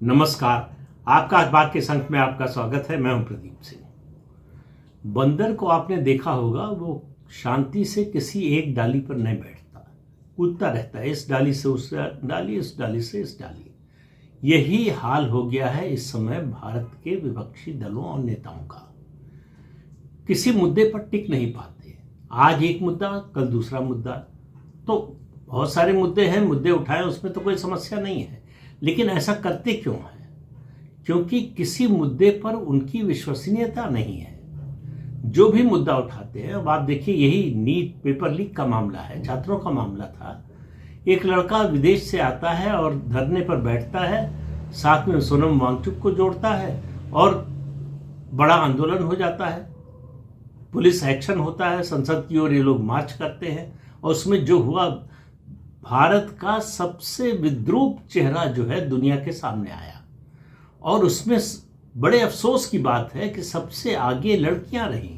नमस्कार। आपका अखबार के संक में आपका स्वागत है। मैं हूं प्रदीप सिंह। बंदर को आपने देखा होगा, वो शांति से किसी एक डाली पर नहीं बैठता, कूदता रहता है, इस डाली से उस डाली, इस डाली से इस डाली। यही हाल हो गया है इस समय भारत के विपक्षी दलों और नेताओं का। किसी मुद्दे पर टिक नहीं पाते। आज एक मुद्दा, कल दूसरा मुद्दा। तो बहुत सारे मुद्दे हैं, मुद्दे उठाए, उसमें तो कोई समस्या नहीं है, लेकिन ऐसा करते क्यों है? क्योंकि किसी मुद्दे पर उनकी विश्वसनीयता नहीं है। जो भी मुद्दा उठाते हैं, अब आप देखिए, यही नीट पेपर लीक का मामला है, छात्रों का मामला था। एक लड़का विदेश से आता है और धरने पर बैठता है, साथ में सोनम वांगचुक को जोड़ता है और बड़ा आंदोलन हो जाता है, पुलिस एक्शन होता है, संसद की ओर ये लोग मार्च करते हैं और उसमें जो हुआ, भारत का सबसे विद्रूप चेहरा जो है दुनिया के सामने आया। और उसमें बड़े अफसोस की बात है कि सबसे आगे लड़कियां रही।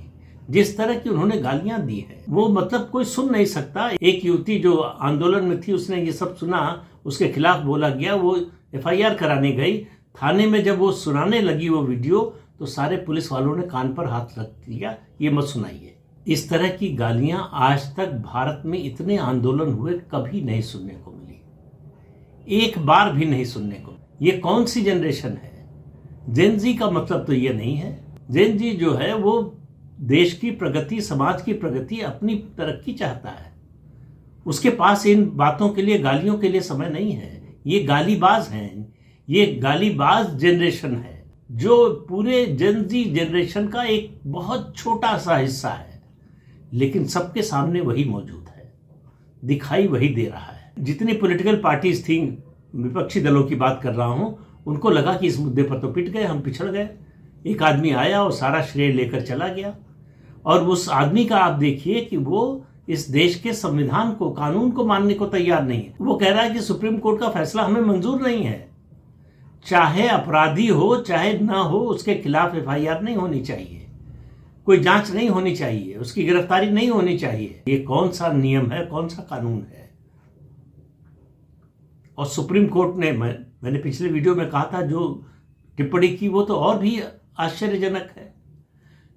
जिस तरह की उन्होंने गालियां दी है, वो मतलब कोई सुन नहीं सकता। एक युवती जो आंदोलन में थी, उसने ये सब सुना, उसके खिलाफ बोला गया, वो FIR कराने गई थाने में। जब वो सुनाने लगी वो वीडियो, तो सारे पुलिस वालों ने कान पर हाथ रख दिया, ये मत सुनाइए। इस तरह की गालियां आज तक भारत में इतने आंदोलन हुए कभी नहीं सुनने को मिली, एक बार भी नहीं सुनने को। ये कौन सी जनरेशन है? जेन जी का मतलब तो ये नहीं है। जेन जी जो है वो देश की प्रगति, समाज की प्रगति, अपनी तरक्की चाहता है। उसके पास इन बातों के लिए, गालियों के लिए समय नहीं है। ये गालीबाज हैं, ये गालीबाज जनरेशन है जो पूरे जेन जी जनरेशन का एक बहुत छोटा सा हिस्सा है, लेकिन सबके सामने वही मौजूद है, दिखाई वही दे रहा है। जितनी पॉलिटिकल पार्टीज थी, विपक्षी दलों की बात कर रहा हूं, उनको लगा कि इस मुद्दे पर तो पिट गए, हम पिछड़ गए। एक आदमी आया और सारा श्रेय लेकर चला गया। और उस आदमी का आप देखिए कि वो इस देश के संविधान को, कानून को मानने को तैयार नहीं है। वो कह रहा है कि सुप्रीम कोर्ट का फैसला हमें मंजूर नहीं है। चाहे अपराधी हो चाहे ना हो, उसके खिलाफ FIR नहीं होनी चाहिए, कोई जांच नहीं होनी चाहिए, उसकी गिरफ्तारी नहीं होनी चाहिए। ये कौन सा नियम है, कौन सा कानून है? और सुप्रीम कोर्ट ने, मैंने पिछले वीडियो में कहा था, जो टिप्पणी की वो तो और भी आश्चर्यजनक है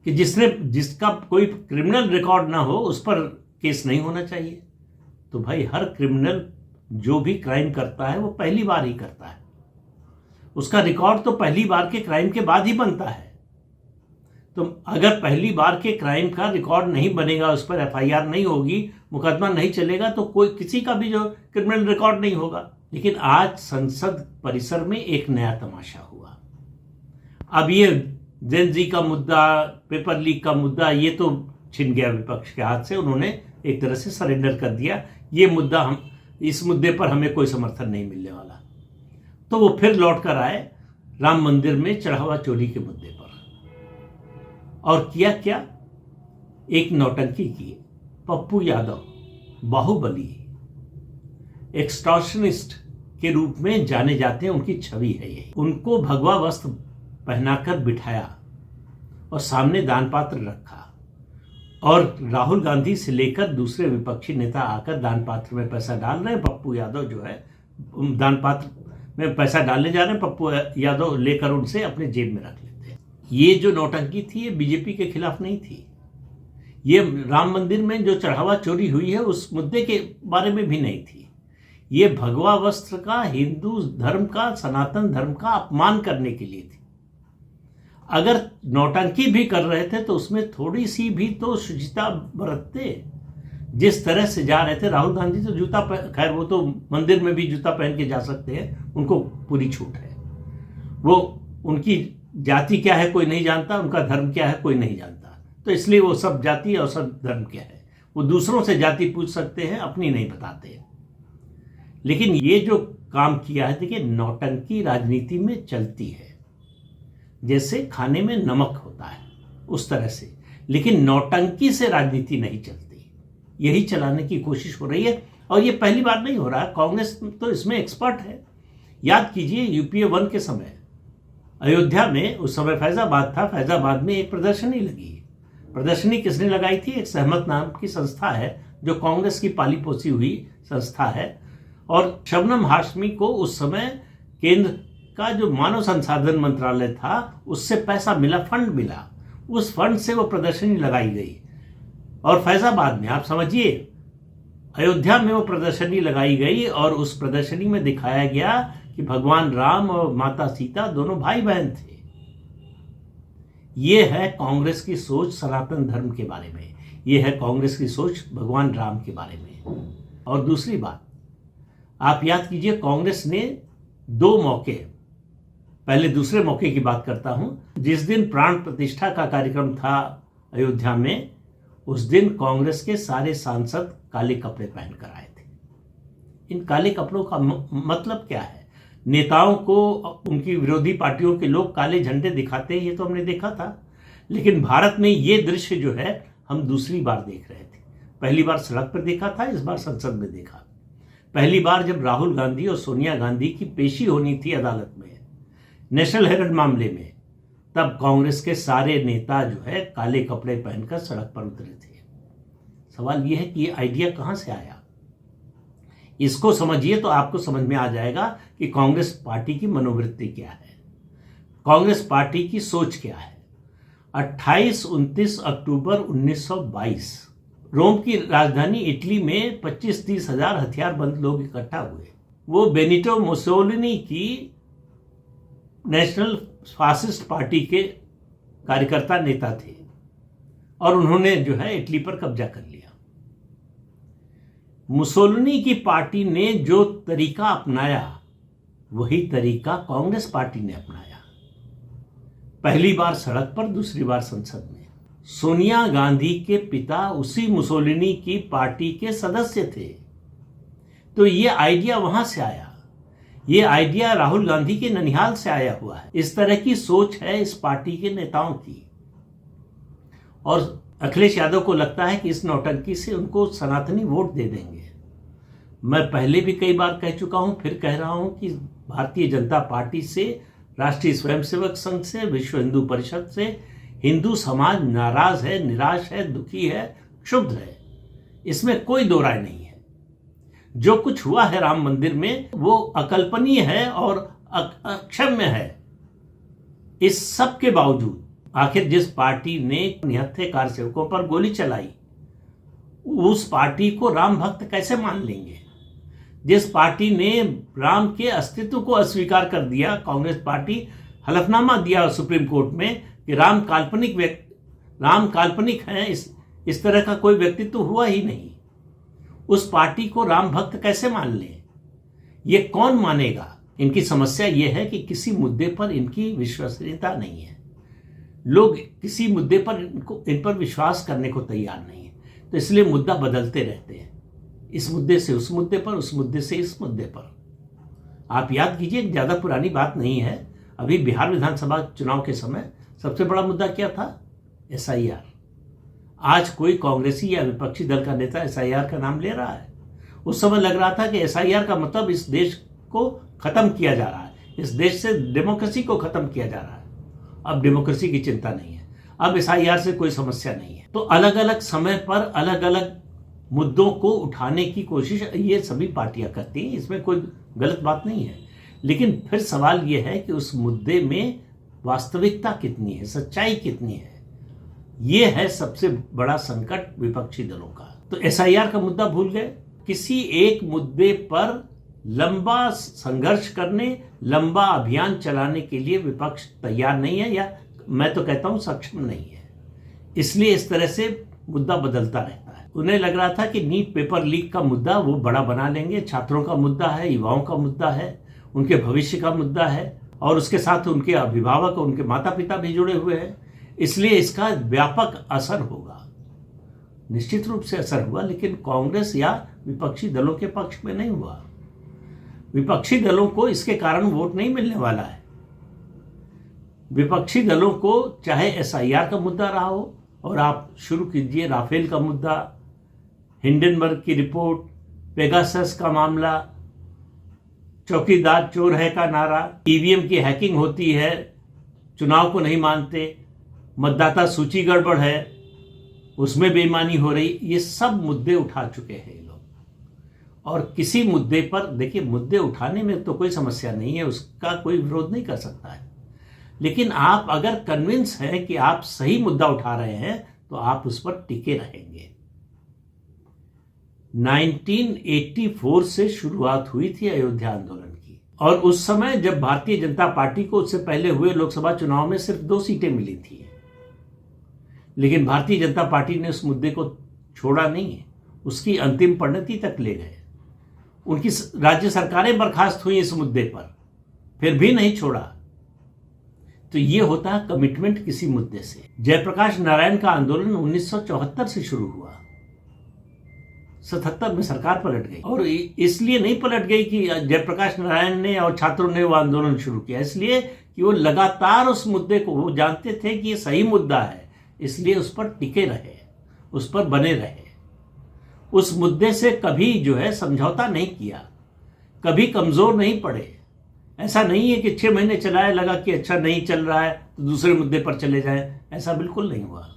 कि जिसका कोई क्रिमिनल रिकॉर्ड ना हो उस पर केस नहीं होना चाहिए। तो भाई, हर क्रिमिनल जो भी क्राइम करता है वो पहली बार ही करता है, उसका रिकॉर्ड तो पहली बार के क्राइम के बाद ही बनता है। तो अगर पहली बार के क्राइम का रिकॉर्ड नहीं बनेगा, उस पर FIR नहीं होगी, मुकदमा नहीं चलेगा, तो कोई किसी का भी जो क्रिमिनल रिकॉर्ड नहीं होगा। लेकिन आज संसद परिसर में एक नया तमाशा हुआ। अब ये जेन जी का मुद्दा, पेपर लीक का मुद्दा, ये तो छिन गया विपक्ष के हाथ से। उन्होंने एक तरह से सरेंडर कर दिया, ये मुद्दा, इस मुद्दे पर हमें कोई समर्थन नहीं मिलने वाला। तो वो फिर लौट कर आए राम मंदिर में चढ़ावा चोरी के मुद्दे पर, और किया क्या? एक नौटंकी की। पप्पू यादव, बाहुबली, एक्सटॉर्शनिस्ट के रूप में जाने जाते हैं, उनकी छवि है ये। उनको भगवा वस्त्र पहनाकर बिठाया और सामने दान पात्र रखा, और राहुल गांधी से लेकर दूसरे विपक्षी नेता आकर दान पात्र में पैसा डाल रहे हैं। पप्पू यादव जो है दान पात्र में पैसा डालने जा रहे हैं, पप्पू यादव लेकर उनसे अपने जेब में रख लेते हैं। ये जो नौटंकी थी, ये बीजेपी के खिलाफ नहीं थी। ये राम मंदिर में जो चढ़ावा चोरी हुई है उस मुद्दे के बारे में भी नहीं थी। ये भगवा वस्त्र का, हिंदू धर्म का, सनातन धर्म का अपमान करने के लिए थी। अगर नौटंकी भी कर रहे थे तो उसमें थोड़ी सी भी तो शुचिता बरतते। जिस तरह से जा रहे थे, राहुल गांधी तो जूता, खैर वो तो मंदिर में भी जूता पहन के जा सकते हैं, उनको पूरी छूट है। वो, उनकी जाति क्या है कोई नहीं जानता, उनका धर्म क्या है कोई नहीं जानता, तो इसलिए वो सब जाति और सब धर्म क्या है, वो दूसरों से जाति पूछ सकते हैं, अपनी नहीं बताते। लेकिन ये जो काम किया है, देखिए, नौटंकी राजनीति में चलती है, जैसे खाने में नमक होता है उस तरह से, लेकिन नौटंकी से राजनीति नहीं चलती। यही चलाने की कोशिश हो रही है, और ये पहली बार नहीं हो रहा है। कांग्रेस तो इसमें एक्सपर्ट है। याद कीजिए, UPA 1 के समय अयोध्या में, उस समय फैजाबाद था, फैजाबाद में एक प्रदर्शनी लगी। प्रदर्शनी किसने लगाई थी? एक सहमत नाम की संस्था है, जो कांग्रेस की पाली पोसी हुई संस्था है। और शबनम हाशमी को उस समय केंद्र का जो मानव संसाधन मंत्रालय था उससे पैसा मिला, फंड मिला, उस फंड से वो प्रदर्शनी लगाई गई। और फैजाबाद में आप समझिए, अयोध्या में वो प्रदर्शनी लगाई गई और उस प्रदर्शनी में दिखाया गया कि भगवान राम और माता सीता दोनों भाई बहन थे। ये है कांग्रेस की सोच सनातन धर्म के बारे में, ये है कांग्रेस की सोच भगवान राम के बारे में। और दूसरी बात, आप याद कीजिए, कांग्रेस ने 2 मौके, पहले दूसरे मौके की बात करता हूं, जिस दिन प्राण प्रतिष्ठा का कार्यक्रम था अयोध्या में, उस दिन कांग्रेस के सारे सांसद काले कपड़े पहनकर आए थे। इन काले कपड़ों का मतलब क्या है? नेताओं को उनकी विरोधी पार्टियों के लोग काले झंडे दिखाते हैं, ये तो हमने देखा था, लेकिन भारत में ये दृश्य जो है हम दूसरी बार देख रहे थे। पहली बार सड़क पर देखा था, इस बार संसद में देखा। पहली बार जब राहुल गांधी और सोनिया गांधी की पेशी होनी थी अदालत में नेशनल हेराल्ड मामले में, तब कांग्रेस के सारे नेता जो है काले कपड़े पहनकर सड़क पर उतरे थे। सवाल यह है कि ये आइडिया कहां से आया? इसको समझिए तो आपको समझ में आ जाएगा कि कांग्रेस पार्टी की मनोवृत्ति क्या है, कांग्रेस पार्टी की सोच क्या है। 28-29 अक्टूबर 1922 रोम की राजधानी इटली में 25-30 हजार हथियारबंद लोग इकट्ठा हुए। वो बेनिटो मुसोलिनी की नेशनल फासिस्ट पार्टी के कार्यकर्ता नेता थे और उन्होंने जो है इटली पर कब्जा कर लिया। मुसोलिनी की पार्टी ने जो तरीका अपनाया वही तरीका कांग्रेस पार्टी ने अपनाया। पहली बार सड़क पर, दूसरी बार संसद में। सोनिया गांधी के पिता उसी मुसोलिनी की पार्टी के सदस्य थे, तो ये आइडिया वहां से आया। ये आइडिया राहुल गांधी के ननिहाल से आया हुआ है। इस तरह की सोच है इस पार्टी के नेताओं की। और अखिलेश यादव को लगता है कि इस नौटंकी से उनको सनातनी वोट दे देंगे। मैं पहले भी कई बार कह चुका हूं, फिर कह रहा हूं कि भारतीय जनता पार्टी से, राष्ट्रीय स्वयंसेवक संघ से, विश्व हिंदू परिषद से हिंदू समाज नाराज है, निराश है, दुखी है, क्षुब्ध है। इसमें कोई दो राय नहीं है। जो कुछ हुआ है राम मंदिर में वो अकल्पनीय है और अक्षम्य है। इस सब के बावजूद आखिर जिस पार्टी ने निहत्थे कारसेवकों पर गोली चलाई, उस पार्टी को राम भक्त कैसे मान लेंगे? जिस पार्टी ने राम के अस्तित्व को अस्वीकार कर दिया, कांग्रेस पार्टी हलफनामा दिया सुप्रीम कोर्ट में कि राम काल्पनिक है, इस तरह का कोई व्यक्तित्व हुआ ही नहीं। उस पार्टी को राम भक्त कैसे मान लें? ये कौन मानेगा? इनकी समस्या यह है कि किसी मुद्दे पर इनकी विश्वसनीयता नहीं है। लोग किसी मुद्दे पर इन पर विश्वास करने को तैयार नहीं है, तो इसलिए मुद्दा बदलते रहते हैं। इस मुद्दे से उस मुद्दे पर, उस मुद्दे से इस मुद्दे पर। आप याद कीजिए, ज्यादा पुरानी बात नहीं है, अभी बिहार विधानसभा चुनाव के समय सबसे बड़ा मुद्दा क्या था? SIR। आज कोई कांग्रेसी या विपक्षी दल का नेता SIR का नाम ले रहा है? उस समय लग रहा था कि SIR का मतलब इस देश को खत्म किया जा रहा है, इस देश से डेमोक्रेसी को खत्म किया जा रहा है। अब डेमोक्रेसी की चिंता नहीं है, अब SIR से कोई समस्या नहीं है। तो अलग अलग समय पर अलग अलग मुद्दों को उठाने की कोशिश ये सभी पार्टियां करती हैं, इसमें कोई गलत बात नहीं है। लेकिन फिर सवाल ये है कि उस मुद्दे में वास्तविकता कितनी है, सच्चाई कितनी है? ये है सबसे बड़ा संकट विपक्षी दलों का। तो SIR का मुद्दा भूल गए। किसी एक मुद्दे पर लंबा संघर्ष करने, लंबा अभियान चलाने के लिए विपक्ष तैयार नहीं है, या मैं तो कहता हूं सक्षम नहीं है। इसलिए इस तरह से मुद्दा बदलता रहता है। उन्हें लग रहा था कि नीट पेपर लीक का मुद्दा वो बड़ा बना लेंगे, छात्रों का मुद्दा है, युवाओं का मुद्दा है, उनके भविष्य का मुद्दा है, और उसके साथ उनके अभिभावक, उनके माता पिता भी जुड़े हुए हैं, इसलिए इसका व्यापक असर होगा। निश्चित रूप से असर हुआ, लेकिन कांग्रेस या विपक्षी दलों के पक्ष में नहीं हुआ। विपक्षी दलों को इसके कारण वोट नहीं मिलने वाला है। विपक्षी दलों को चाहे SIR का मुद्दा रहा हो, और आप शुरू कीजिए राफेल का मुद्दा, हिंडनबर्ग की रिपोर्ट, पेगासस का मामला, चौकीदार चोर है का नारा, EVM की हैकिंग होती है, चुनाव को नहीं मानते, मतदाता सूची गड़बड़ है, उसमें बेईमानी हो रही, ये सब मुद्दे उठा चुके हैं लोग। और किसी मुद्दे पर, देखिए मुद्दे उठाने में तो कोई समस्या नहीं है, उसका कोई विरोध नहीं कर सकता है, लेकिन आप अगर कन्विंस हैं कि आप सही मुद्दा उठा रहे हैं तो आप उस पर टिके रहेंगे। 1984 से शुरुआत हुई थी अयोध्या आंदोलन की, और उस समय जब भारतीय जनता पार्टी को उससे पहले हुए लोकसभा चुनाव में सिर्फ 2 सीटें मिली थी, लेकिन भारतीय जनता पार्टी ने उस मुद्दे को छोड़ा नहीं है, उसकी अंतिम परिणति तक ले गए। उनकी राज्य सरकारें बर्खास्त हुई इस मुद्दे पर, फिर भी नहीं छोड़ा। तो ये होता है कमिटमेंट किसी मुद्दे से। जयप्रकाश नारायण का आंदोलन 1974 से शुरू हुआ, 77 में सरकार पलट गई, और इसलिए नहीं पलट गई कि जयप्रकाश नारायण ने और छात्रों ने वो आंदोलन शुरू किया, इसलिए कि वो लगातार उस मुद्दे को, वो जानते थे कि ये सही मुद्दा है, इसलिए उस पर टिके रहे, उस पर बने रहे। उस मुद्दे से कभी जो है समझौता नहीं किया, कभी कमजोर नहीं पड़े। ऐसा नहीं है कि 6 महीने चलाए, लगा कि अच्छा नहीं चल रहा है तो दूसरे मुद्दे पर चले जाएं, ऐसा बिल्कुल नहीं हुआ।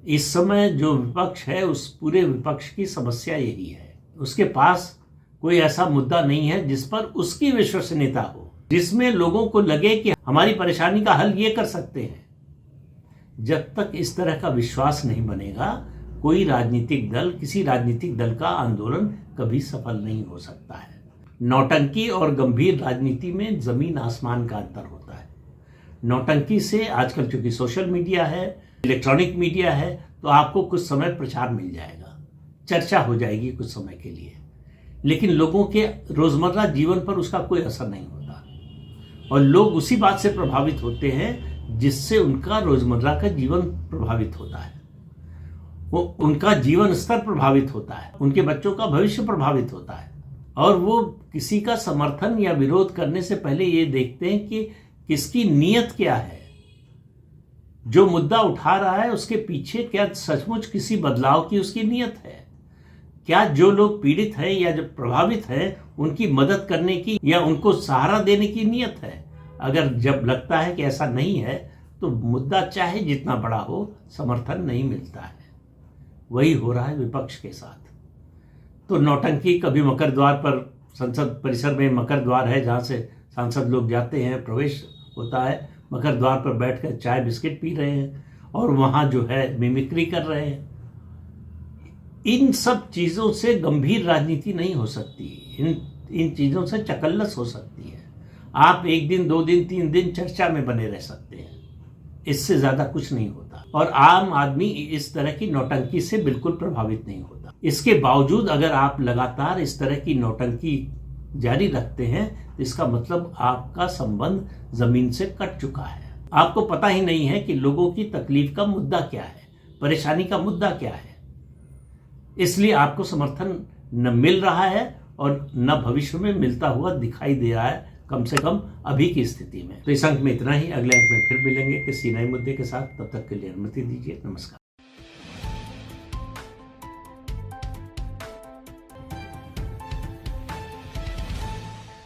इस समय जो विपक्ष है, उस पूरे विपक्ष की समस्या यही है, उसके पास कोई ऐसा मुद्दा नहीं है जिस पर उसकी विश्वसनीयता हो, जिसमें लोगों को लगे कि हमारी परेशानी का हल ये कर सकते हैं। जब तक इस तरह का विश्वास नहीं बनेगा, कोई राजनीतिक दल, किसी राजनीतिक दल का आंदोलन कभी सफल नहीं हो सकता है। नौटंकी और गंभीर राजनीति में जमीन आसमान का अंतर होता है। नौटंकी से आजकल चूंकि सोशल मीडिया है, इलेक्ट्रॉनिक मीडिया है, तो आपको कुछ समय प्रचार मिल जाएगा, चर्चा हो जाएगी कुछ समय के लिए, लेकिन लोगों के रोजमर्रा जीवन पर उसका कोई असर नहीं होता, और लोग उसी बात से प्रभावित होते हैं जिससे उनका रोजमर्रा का जीवन प्रभावित होता है, वो उनका जीवन स्तर प्रभावित होता है, उनके बच्चों का भविष्य प्रभावित होता है, और वो किसी का समर्थन या विरोध करने से पहले ये देखते हैं कि किसकी नीयत क्या है, जो मुद्दा उठा रहा है उसके पीछे क्या सचमुच किसी बदलाव की उसकी नीयत है, क्या जो लोग पीड़ित हैं या जो प्रभावित हैं उनकी मदद करने की या उनको सहारा देने की नीयत है। अगर जब लगता है कि ऐसा नहीं है तो मुद्दा चाहे जितना बड़ा हो, समर्थन नहीं मिलता है। वही हो रहा है विपक्ष के साथ। तो नौटंकी, कभी मकर द्वार पर, संसद परिसर में मकर द्वार है जहाँ से सांसद लोग जाते हैं, प्रवेश होता है, मकर द्वार पर बैठकर चाय बिस्किट पी रहे हैं और वहाँ जो है मिमिक्री कर रहे हैं। इन सब चीज़ों से गंभीर राजनीति नहीं हो सकती, इन चीज़ों से चकल्लस हो सकती है। आप 1 दिन, 2 दिन, 3 दिन चर्चा में बने रह सकते हैं, इससे ज़्यादा कुछ नहीं होता, और आम आदमी इस तरह की नौटंकी से बिल्कुल प्रभावित नहीं होता। इसके बावजूद अगर आप लगातार इस तरह की नौटंकी जारी रखते हैं तो इसका मतलब आपका संबंध जमीन से कट चुका है। आपको पता ही नहीं है कि लोगों की तकलीफ का मुद्दा क्या है, परेशानी का मुद्दा क्या है, इसलिए आपको समर्थन न मिल रहा है और न भविष्य में मिलता हुआ दिखाई दे रहा है, कम से कम अभी की स्थिति में। तो इस अंक में इतना ही, अगले अंक में फिर मिलेंगे किसी नए मुद्दे के साथ। तब तक के लिए अनुमति दीजिए, नमस्कार।